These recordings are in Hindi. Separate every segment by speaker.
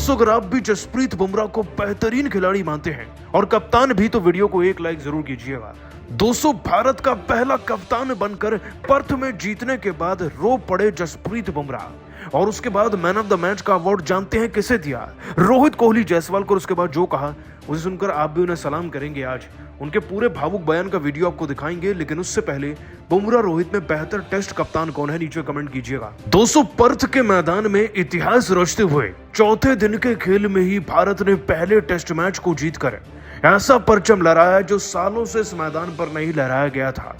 Speaker 1: दोस्तों अगर आप भी जसप्रीत बुमराह को बेहतरीन खिलाड़ी मानते हैं और कप्तान भी तो वीडियो को एक लाइक जरूर कीजिएगा। दोस्तों भारत का पहला कप्तान बनकर पर्थ में जीतने के बाद रो पड़े जसप्रीत बुमराह और उसके बाद मैन ऑफ द मैच का अवार्ड जानते हैं किसे दिया? रोहित कोहली जायसवाल को। उसके बाद जो कहा उसे सुनकर आप भी उन्हें सलाम करेंगे। आज उनके पूरे भावुक बयान का वीडियो आपको दिखाएंगे, लेकिन उससे पहले बुमराह रोहित में बेहतर टेस्ट कप्तान कौन है नीचे कमेंट कीजिएगा। दोस्तों पर्थ के मैदान में इतिहास रचते हुए चौथे दिन के खेल में ही भारत ने पहले टेस्ट मैच को जीतकर ऐसा परचम लहराया जो सालों से इस मैदान पर नहीं लहराया गया था।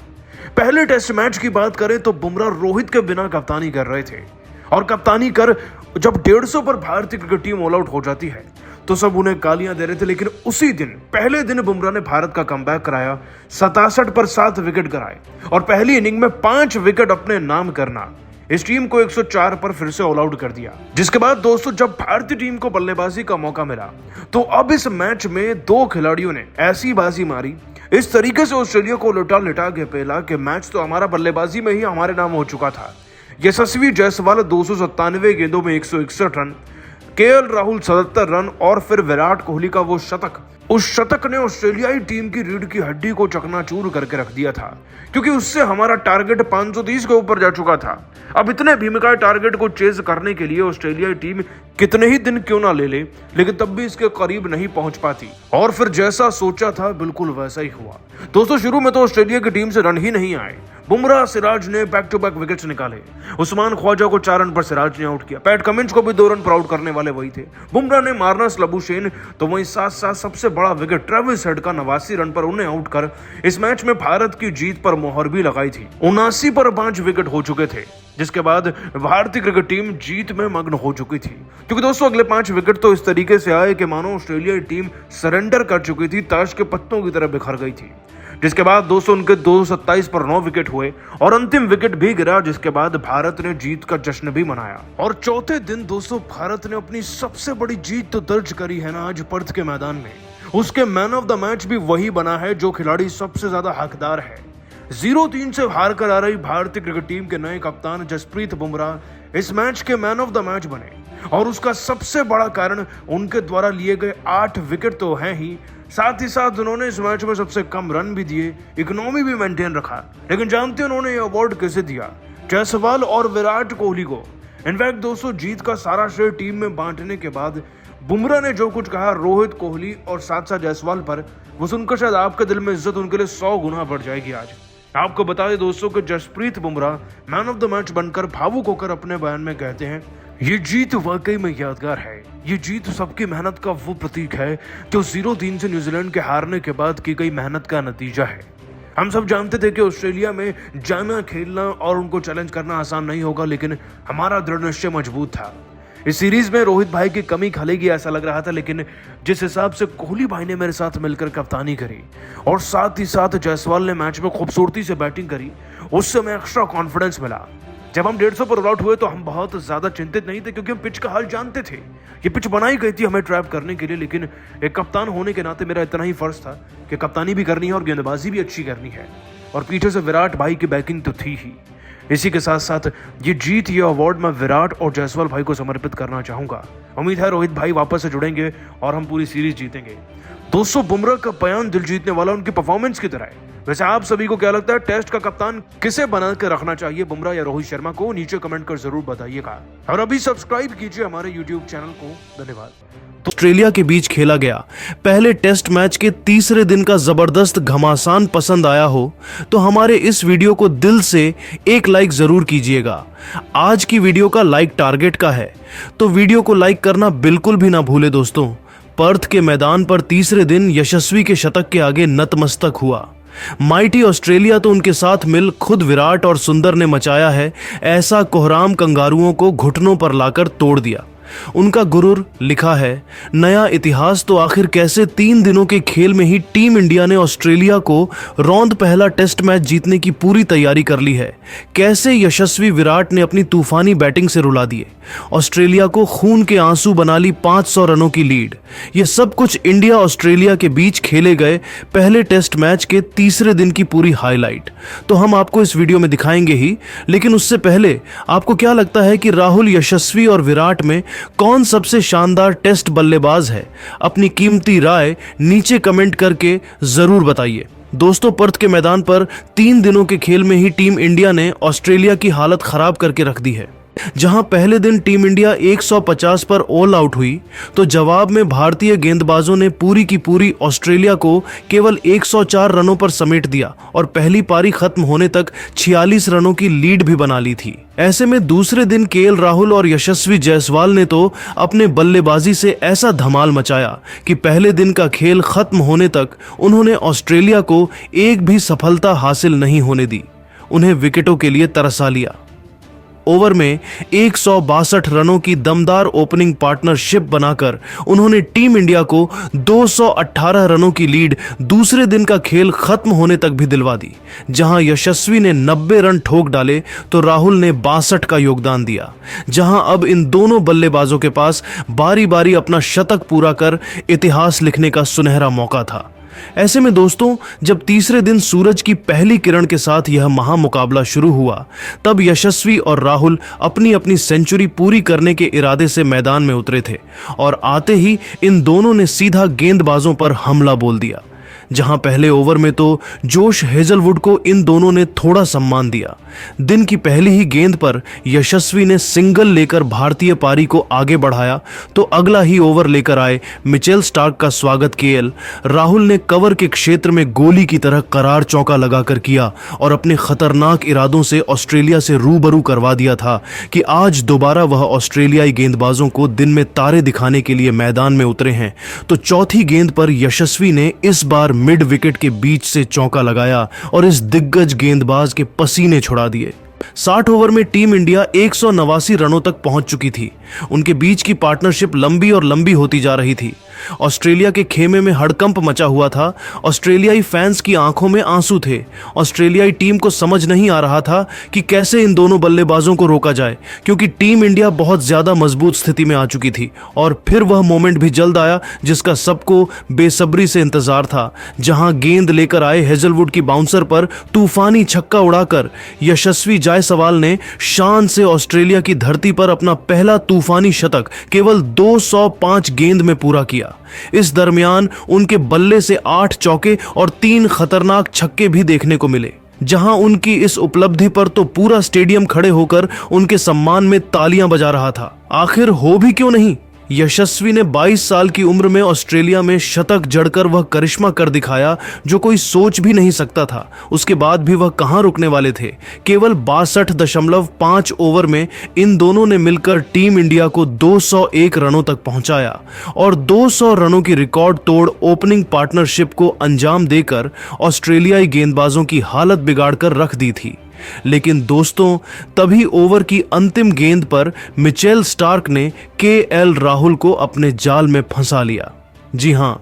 Speaker 1: पहले टेस्ट मैच की बात करें तो बुमराह रोहित के बिना कप्तानी कर रहे थे और कप्तानी कर जब 150 पर भारतीय क्रिकेट टीम ऑल आउट हो जाती है तो सब उन्हें गालियां दे रहे थे, लेकिन उसी दिन पहले दिन बुमराह ने भारत का कमबैक कराया, 67 पर 7 विकेट कराए और पहली इनिंग में 5 विकेट अपने नाम करना इस टीम को 104 पर फिर से ऑल आउट कर दिया। जिसके बाद दोस्तों जब भारतीय टीम को बल्लेबाजी का मौका मिला तो अब इस मैच में 2 खिलाड़ियों ने ऐसी बाजी मारी, इस तरीके से ऑस्ट्रेलिया को लिटा के पेला कि मैच तो हमारा बल्लेबाजी में ही हमारे नाम हो चुका था। यशस्वी जायसवाल 297 गेंदों में 161 रन, केएल राहुल 77 रन और फिर विराट कोहली का वो शतक, उस शतक ने ऑस्ट्रेलियाई टीम की रीढ़ की हड्डी को चकनाचूर करके रख दिया था, क्योंकि उससे हमारा टारगेट 530 के ऊपर जा चुका था। अब इतने भीमकाय टारगेट को चेज करने के लिए ऑस्ट्रेलियाई टीम कितने ही दिन क्यों ना ले लेकिन तब भी इसके करीब नहीं पहुंच पाती और फिर जैसा सोचा था बिल्कुल वैसा ही हुआ। दोस्तों शुरू में तो ऑस्ट्रेलिया की टीम से रन ही नहीं आए। बुमराह सिराज ने बैक टू बैक विकेट्स निकाले। उस्मान ख्वाजा को 4 रन पर सिराज ने आउट किया। पैट कमिंस को भी 2 रन पर आउट करने वाले वही थे। बुमराह ने मार्नस लबुशेन तो वहीं साथ साथ सबसे बड़ा विकेट ट्रेविस हेड का 89 रन पर उन्हें आउट कर इस मैच में भारत की जीत पर मोहर भी लगाई थी। 79 पर 5 विकेट हो चुके थे, जिसके बाद भारतीय क्रिकेट टीम जीत में मग्न हो चुकी थी। क्योंकि दोस्तों अगले 5 विकेट तो इस तरीके से आए कि मानो ऑस्ट्रेलियाई टीम सरेंडर कर चुकी थी, ताश के पत्तों की तरह बिखर गई थी। जिसके बाद दोस्तों उनके 227 पर 9 विकेट हुए और अंतिम विकेट भी गिरा, जिसके बाद भारत ने जीत का जश्न भी मनाया। और चौथे दिन दोस्तों भारत ने अपनी सबसे बड़ी जीत तो दर्ज करी है ना आज पर्थ के मैदान में। उसके मैन ऑफ द मैच भी वही बना है जो खिलाड़ी सबसे ज्यादा हकदार है। 0-3 से हार कर आ रही भारतीय क्रिकेट टीम के नए कप्तान जसप्रीत बुमराह इस मैच के मैन ऑफ द मैच बने और उसका सबसे बड़ा कारण उनके द्वारा लिए गए 8 विकेट तो हैं ही, साथ ही साथ उन्होंने इस मैच में सबसे कम रन भी दिए, इकोनॉमी भी मेंटेन रखा। लेकिन जानते हैं उन्होंने ये अवार्ड कैसे दिया? जायसवाल और विराट कोहली को। इनफैक्ट दोस्तों जीत का सारा श्रेय टीम में बांटने के बाद बुमराह ने जो कुछ कहा रोहित कोहली और साथ साथ जायसवाल पर, वो सुनकर शायद आपके दिल में इज्जत उनके लिए 100 गुना बढ़ जाएगी। आज आपको बता दें दोस्तों कि Jasprit Bumrah man of the match बनकर भावुक होकर अपने बयान में कहते हैं, ये जीत वाकई में यादगार है। ये जीत सबकी मेहनत का वो प्रतीक है जो 0-3 से न्यूजीलैंड के हारने के बाद की गई मेहनत का नतीजा है। हम सब जानते थे कि ऑस्ट्रेलिया में जाना, खेलना और उनको चैलेंज करना आसान नहीं होगा, लेकिन हमारा दृढ़ निश्चय मजबूत था। इस सीरीज में रोहित भाई की कमी खलेगी ऐसा लग रहा था, लेकिन जिस हिसाब से कोहली भाई ने मेरे साथ मिलकर कप्तानी करी और साथ ही साथ जायसवाल ने मैच में खूबसूरती से बैटिंग करी, उससे हमें एक्स्ट्रा कॉन्फिडेंस मिला। जब हम 150 पर ऑल आउट हुए तो हम बहुत ज्यादा चिंतित नहीं थे, क्योंकि हम पिच का हाल जानते थे। ये पिच बनाई गई थी हमें ट्रैप करने के लिए, लेकिन एक कप्तान होने के नाते मेरा इतना ही फर्ज था कि कप्तानी भी करनी है और गेंदबाजी भी अच्छी करनी है, और पीछे से विराट भाई की बैकिंग तो थी ही। इसी के साथ साथ ये जीत, ये अवार्ड मैं विराट और जायसवाल भाई को समर्पित करना चाहूंगा। उम्मीद है रोहित भाई वापस से जुड़ेंगे और हम पूरी सीरीज जीतेंगे। दोस्तों बुमराह का बयान दिल जीतने वाला उनकी परफॉर्मेंस की तरह है। वैसे आप सभी को क्या लगता है, टेस्ट का कप्तान किसे बना के रखना चाहिए, बुमराह या रोहित शर्मा को? नीचे कमेंट कर जरूर बताइएगा और अभी सब्सक्राइब कीजिए हमारे यूट्यूब चैनल को। धन्यवाद।
Speaker 2: ऑस्ट्रेलिया के बीच खेला गया पहले टेस्ट मैच के तीसरे दिन का जबरदस्त घमासान पसंद आया हो तो हमारे इस वीडियो को दिल से एक लाइक जरूर कीजिएगा। आज की वीडियो का लाइक टारगेट का है, तो वीडियो को लाइक करना बिल्कुल भी ना भूले दोस्तों। पर्थ के मैदान पर तीसरे दिन यशस्वी के शतक के आगे नतमस्तक हुआ। माइटी ऑस्ट्रेलिया तो उनके साथ मिल खुद विराट और सुंदर ने मचाया है ऐसा कोहराम कंगारुओं को घुटनों पर लाकर तोड़ दिया। उनका गुरूर लिखा है नया इतिहास तो आखिर कैसे 3 दिनों के खेल में ही टीम इंडिया ने ऑस्ट्रेलिया को रौंद पहला टेस्ट मैच जीतने की पूरी तैयारी कर ली है। कैसे यशस्वी विराट ने अपनी तूफानी बैटिंग से रुला दिए ऑस्ट्रेलिया को खून के आंसू बना ली 500 रनों की लीड। यह सब कुछ इंडिया ऑस्ट्रेलिया के बीच खेले गए पहले टेस्ट मैच के तीसरे दिन की पूरी हाईलाइट तो हम आपको इस वीडियो में दिखाएंगे ही, लेकिन उससे पहले आपको क्या लगता है कि राहुल, यशस्वी और विराट में कौन सबसे शानदार टेस्ट बल्लेबाज है? अपनी कीमती राय नीचे कमेंट करके जरूर बताइए। दोस्तों, पर्थ के मैदान पर 3 दिनों के खेल में ही टीम इंडिया ने ऑस्ट्रेलिया की हालत खराब करके रख दी है। जहां पहले दिन टीम इंडिया 150 पर ऑल आउट हुई, तो जवाब में भारतीय गेंदबाजों ने पूरी की पूरी ऑस्ट्रेलिया को केवल 104 रनों पर समेट दिया और पहली पारी खत्म होने तक 46 रनों की लीड भी बना ली थी। ऐसे में दूसरे दिन केएल राहुल और यशस्वी जायसवाल ने तो अपने बल्लेबाजी से ऐसा धमाल मचाया कि पहले दिन का खेल खत्म होने तक उन्होंने ऑस्ट्रेलिया को एक भी सफलता हासिल नहीं होने दी। उन्हें विकेटों के लिए तरसा लिया। ओवर में 162 रनों की दमदार ओपनिंग पार्टनरशिप बनाकर उन्होंने टीम इंडिया को 218 रनों की लीड दूसरे दिन का खेल खत्म होने तक भी दिलवा दी। जहां यशस्वी ने 90 रन ठोक डाले तो राहुल ने 62 का योगदान दिया। जहां अब इन दोनों बल्लेबाजों के पास बारी बारी अपना शतक पूरा कर इतिहास लिखने का सुनहरा मौका था। ऐसे में दोस्तों, जब तीसरे दिन सूरज की पहली किरण के साथ यह महामुकाबला शुरू हुआ, तब यशस्वी और राहुल अपनी अपनी सेंचुरी पूरी करने के इरादे से मैदान में उतरे थे और आते ही इन दोनों ने सीधा गेंदबाजों पर हमला बोल दिया। जहां पहले ओवर में तो जोश हेजलवुड को इन दोनों ने थोड़ा सम्मान दिया। दिन की पहली ही गेंद पर यशस्वी ने सिंगल लेकर भारतीय पारी को आगे बढ़ाया, तो अगला ही ओवर लेकर आए मिचेल स्टार्क का स्वागत केएल राहुल ने कवर के क्षेत्र में गोली की तरह करार चौका लगाकर किया और अपने खतरनाक इरादों से ऑस्ट्रेलिया से रूबरू करवा दिया था कि आज दोबारा वह ऑस्ट्रेलियाई गेंदबाजों को दिन में तारे दिखाने के लिए मैदान में उतरे हैं। तो चौथी गेंद पर यशस्वी ने इस बार मिड विकेट के बीच से चौका लगाया और इस दिग्गज गेंदबाज के पसीने छुड़ा दिए। 60 ओवर में टीम इंडिया 189 रनों तक पहुंच चुकी थी। उनके बीच की पार्टनरशिप लंबी और लंबी होती जा रही थी। ऑस्ट्रेलिया के खेमे में हड़कंप मचा हुआ था। ऑस्ट्रेलियाई फैंस की आंखों में आंसू थे। ऑस्ट्रेलियाई टीम को समझ नहीं आ रहा था कि कैसे इन दोनों बल्लेबाजों को रोका जाए, क्योंकि टीम इंडिया बहुत ज्यादा मजबूत स्थिति में आ चुकी थी। और फिर वह मोमेंट भी जल्द आया जिसका सबको बेसब्री से इंतजार था, जहां गेंद लेकर आए हेजलवुड की बाउंसर पर तूफानी छक्का उड़ाकर यशस्वी जायसवाल ने शान से ऑस्ट्रेलिया की धरती पर अपना पहला तूफानी शतक केवल 205 गेंद में पूरा किया। इस दरमियान उनके बल्ले से 8 चौके और 3 खतरनाक छक्के भी देखने को मिले। जहां उनकी इस उपलब्धि पर तो पूरा स्टेडियम खड़े होकर उनके सम्मान में तालियां बजा रहा था। आखिर हो भी क्यों नहीं। यशस्वी ने 22 साल की उम्र में ऑस्ट्रेलिया में शतक जड़कर वह करिश्मा कर दिखाया जो कोई सोच भी नहीं सकता था। उसके बाद भी वह कहां रुकने वाले थे। केवल 62.5 ओवर में इन दोनों ने मिलकर टीम इंडिया को 201 रनों तक पहुंचाया और 200 रनों की रिकॉर्ड तोड़ ओपनिंग पार्टनरशिप को अंजाम देकर ऑस्ट्रेलियाई गेंदबाजों की हालत बिगाड़कर रख दी थी। लेकिन दोस्तों, तभी ओवर की अंतिम गेंद पर मिचेल स्टार्क ने केएल राहुल को अपने जाल में फंसा लिया। जी हां,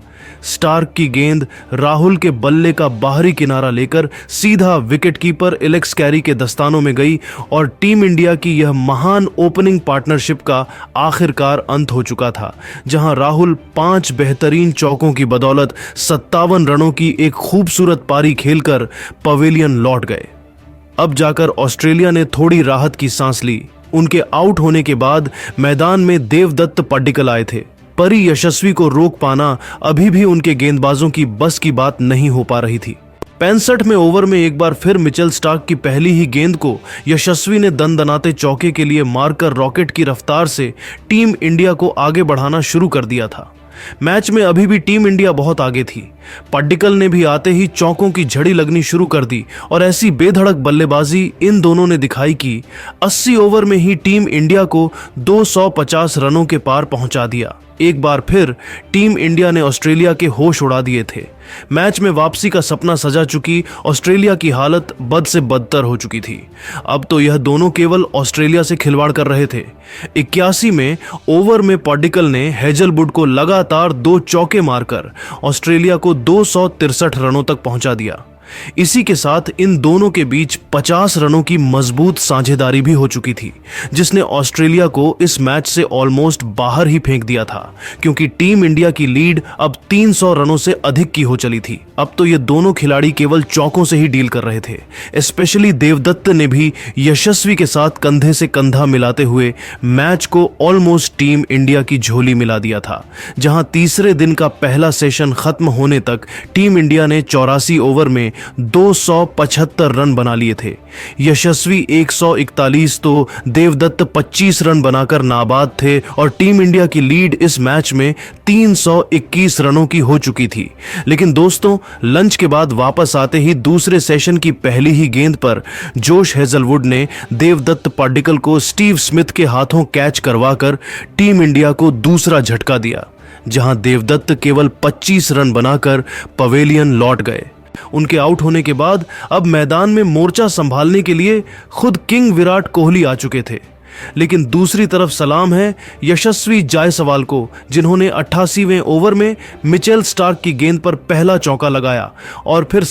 Speaker 2: स्टार्क की गेंद राहुल के बल्ले का बाहरी किनारा लेकर सीधा विकेटकीपर एलेक्स कैरी के दस्तानों में गई और टीम इंडिया की यह महान ओपनिंग पार्टनरशिप का आखिरकार अंत हो चुका था, जहां राहुल 5 बेहतरीन चौकों की बदौलत 57 रनों की एक खूबसूरत पारी खेलकर पवेलियन लौट गए। अब जाकर ऑस्ट्रेलिया ने थोड़ी राहत की सांस ली। उनके आउट होने के बाद मैदान में देवदत्त पड्डिकल आए थे। परी यशस्वी को रोक पाना अभी भी उनके गेंदबाजों की बस की बात नहीं हो पा रही थी। 65वें ओवर में एक बार फिर मिचेल स्टार्क की पहली ही गेंद को यशस्वी ने दनदनाते चौके के लिए मारकर रॉकेट की रफ्तार से टीम इंडिया को आगे बढ़ाना शुरू कर दिया था। मैच में अभी भी टीम इंडिया बहुत आगे थी। पड्डिकल ने भी आते ही चौकों की झड़ी लगनी शुरू कर दी और ऐसी बेधड़क बल्लेबाजी इन दोनों ने दिखाई कि 80 ओवर में ही टीम इंडिया को 250 रनों के पार पहुंचा दिया। एक बार फिर टीम इंडिया ने ऑस्ट्रेलिया के होश उड़ा दिए थे। मैच में वापसी का सपना सजा चुकी ऑस्ट्रेलिया की हालत बद से बदतर हो चुकी थी। अब तो यह दोनों केवल ऑस्ट्रेलिया से खिलवाड़ कर रहे थे। 81वें ओवर में पड्डिकल ने हेजलवुड को लगातार 2 चौके मारकर ऑस्ट्रेलिया को 263 रनों तक पहुंचा दिया। इसी के साथ इन दोनों के बीच 50 रनों की मजबूत साझेदारी भी हो चुकी थी, जिसने ऑस्ट्रेलिया को इस मैच से ऑलमोस्ट बाहर ही फेंक दिया था, क्योंकि टीम इंडिया की लीड अब 300 रनों से अधिक की हो चली थी। अब तो ये दोनों खिलाड़ी केवल चौकों से ही डील कर रहे थे। स्पेशली देवदत्त ने भी यशस्वी के साथ कंधे से कंधा मिलाते हुए मैच को ऑलमोस्ट टीम इंडिया की झोली मिला दिया था, जहां तीसरे दिन का पहला सेशन खत्म होने तक टीम इंडिया ने 84 ओवर में 275 रन बना लिए थे। यशस्वी 141 तो देवदत्त 25 रन बनाकर नाबाद थे और टीम इंडिया की लीड इस मैच में 321 रनों की हो चुकी थी। लेकिन दोस्तों, लंच के बाद वापस आते ही दूसरे सेशन की पहली ही गेंद पर जोश हेजलवुड ने देवदत्त पाडिक्कल को स्टीव स्मिथ के हाथों कैच करवाकर टीम इंडिया को दूसरा झटका दिया, जहां देवदत्त केवल 25 रन बनाकर पवेलियन लौट गए। उनके आउट होने के बाद अब मैदान में मोर्चा संभालने के लिए खुद किंग विराट कोहली आ चुके थे। लेकिन दूसरी तरफ सलाम है यशस्वी जायसवाल को, जिन्होंने 88वें ओवर में मिचेल स्टार्क की गेंद पर पहला चौका लगाया और फिर